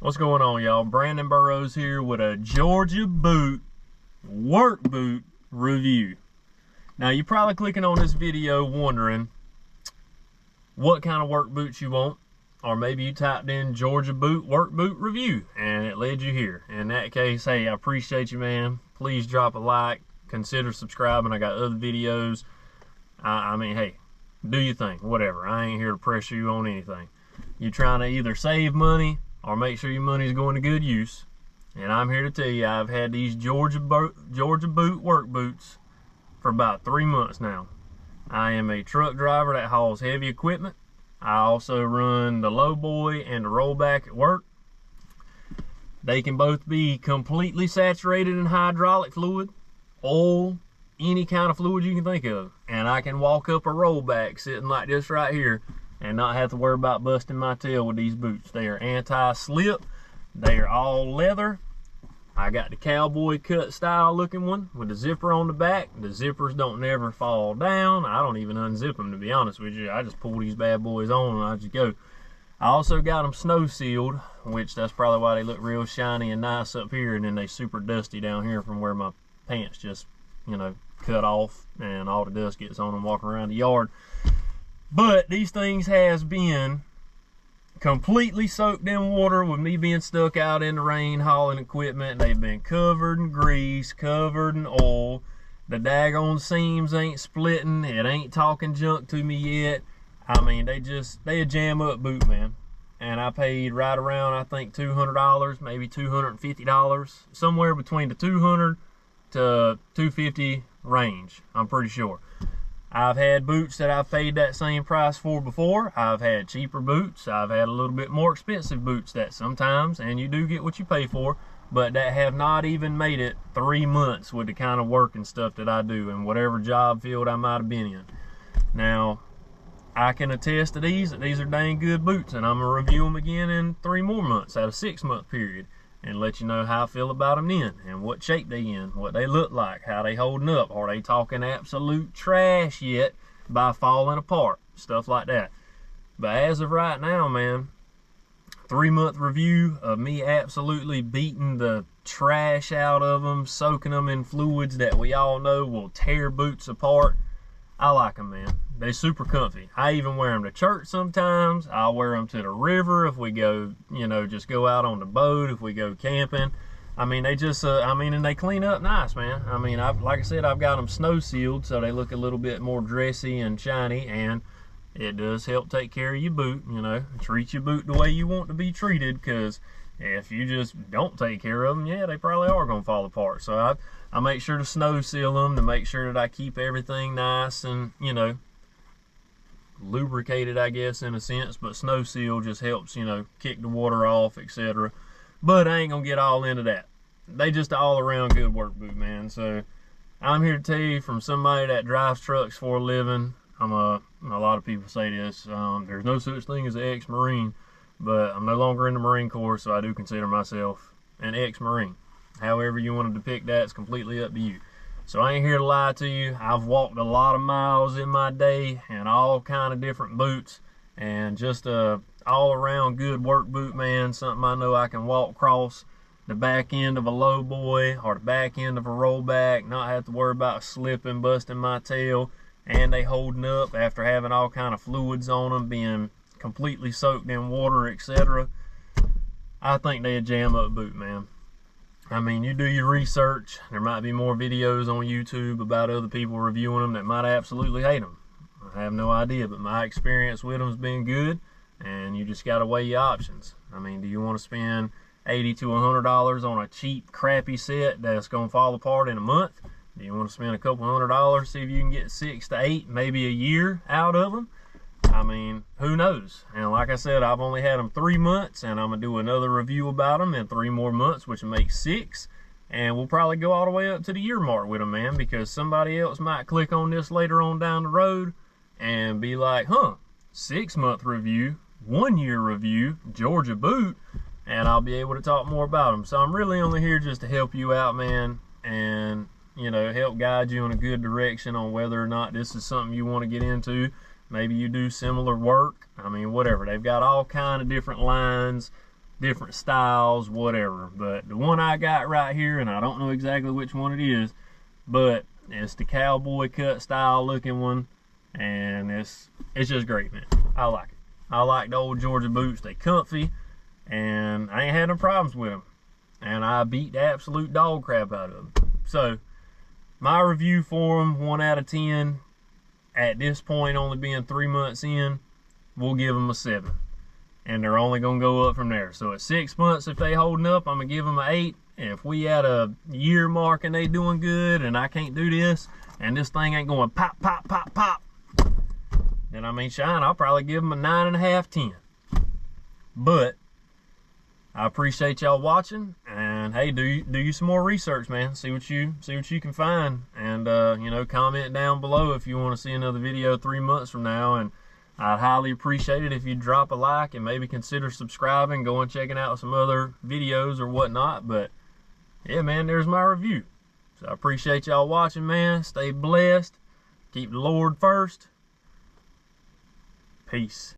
What's going on, y'all? Brandon Burrows here with a Georgia Boot work boot review. Now, you're probably clicking on this video wondering what kind of work boots you want, or maybe you typed in Georgia Boot work boot review and it led you here. In that case, hey, I appreciate you, man. Please drop a like, consider subscribing. I got other videos. I mean, hey, do your thing, whatever. I ain't here to pressure you on anything. You're trying to either save money or make sure your money is going to good use. And I'm here to tell you, I've had these Georgia Boot work boots for about 3 months now. I am a truck driver that hauls heavy equipment. I also run the lowboy and the rollback at work. They can both be completely saturated in hydraulic fluid, oil, any kind of fluid you can think of. And I can walk up a rollback sitting like this right here and not have to worry about busting my tail with these boots. They are anti-slip. They are all leather. I got the cowboy cut style looking one with the zipper on the back. The zippers don't never fall down. I don't even unzip them, to be honest with you. I just pull these bad boys on and I just go. I also got them snow sealed, which that's probably why they look real shiny and nice up here, and then they super dusty down here from where my pants just, cut off and all the dust gets on them walking around the yard. But these things has been completely soaked in water with me being stuck out in the rain hauling equipment. They've been covered in grease, covered in oil. The daggone seams ain't splitting. It ain't talking junk to me yet. I mean, they a jam up boot, man. And I paid right around, I think, $200, maybe $250, somewhere between the $200 to $250 range, I'm pretty sure. I've had boots that I've paid that same price for before. I've had cheaper boots. I've had a little bit more expensive boots that sometimes, and you do get what you pay for, but that have not even made it 3 months with the kind of work and stuff that I do in whatever job field I might have been in. Now, I can attest to these are dang good boots, and I'm going to review them again in 3 more months at a 6-month period and let you know how I feel about them then and what shape they in, what they look like, how they holding up. Are they talking absolute trash yet by falling apart? Stuff like that. But as of right now, man, 3-month review of me absolutely beating the trash out of them, soaking them in fluids that we all know will tear boots apart. I like them, man. They super comfy. I even wear them to church sometimes. I'll wear them to the river if we go, just go out on the boat, if we go camping. I mean, they just, and they clean up nice, man. I mean, like I said, I've got them snow sealed, so they look a little bit more dressy and shiny, and it does help take care of your boot, treat your boot the way you want to be treated, because if you just don't take care of them, yeah, they probably are going to fall apart. So I make sure to snow seal them to make sure that I keep everything nice and, lubricated, I guess, in a sense. But snow seal just helps, kick the water off, etc. But I ain't going to get all into that. They just all around good work boot, man. So I'm here to tell you from somebody that drives trucks for a living. A lot of people say this. There's no such thing as an ex-Marine. But I'm no longer in the Marine Corps, so I do consider myself an ex-Marine. However you want to depict that, it's completely up to you. So I ain't here to lie to you. I've walked a lot of miles in my day and all kind of different boots, and just a all-around good work boot, man. Something I know I can walk across the back end of a lowboy or the back end of a rollback, not have to worry about slipping, busting my tail, and they holding up after having all kind of fluids on them, being completely soaked in water, etc. I think they a jam up boot, man. I mean, you do your research. There might be more videos on YouTube about other people reviewing them that might absolutely hate them. I have no idea, but my experience with them has been good, and you just got to weigh your options. I mean, do you want to spend $80 to $100 on a cheap, crappy set that's going to fall apart in a month? Do you want to spend a couple $100, see if you can get 6 to 8, maybe a year out of them? I mean, who knows? And like I said, I've only had them 3 months, and I'm going to do another review about them in 3 more months, which makes 6. And we'll probably go all the way up to the year mark with them, man, because somebody else might click on this later on down the road and be like, 6-month review, 1-year review, Georgia boot, and I'll be able to talk more about them. So I'm really only here just to help you out, man, and, help guide you in a good direction on whether or not this is something you want to get into. Maybe you do similar work. I mean, whatever. They've got all kind of different lines different styles, whatever. But the one I got right here, and I don't know exactly which one it is, but it's the cowboy cut style looking one, and it's just great, man. I like it. I like the old Georgia boots. They comfy, and I ain't had no problems with them. And I beat the absolute dog crap out of them. So my review for them, 1 out of 10. At this point, only being 3 months in, we'll give them a 7. And they're only going to go up from there. So at 6 months, if they holding up, I'm going to give them an 8. If we at a year mark and they doing good and I can't do this, and this thing ain't going pop, pop, pop, pop, then I mean, shine, I'll probably give them a 9.5, 10. But I appreciate y'all watching, and hey, do you some more research, man. See what you can find, and you know, comment down below if you want to see another video 3 months from now. And I'd highly appreciate it if you drop a like and maybe consider subscribing, going checking out some other videos or whatnot. But yeah, man, there's my review. So I appreciate y'all watching, man. Stay blessed. Keep the Lord first. Peace.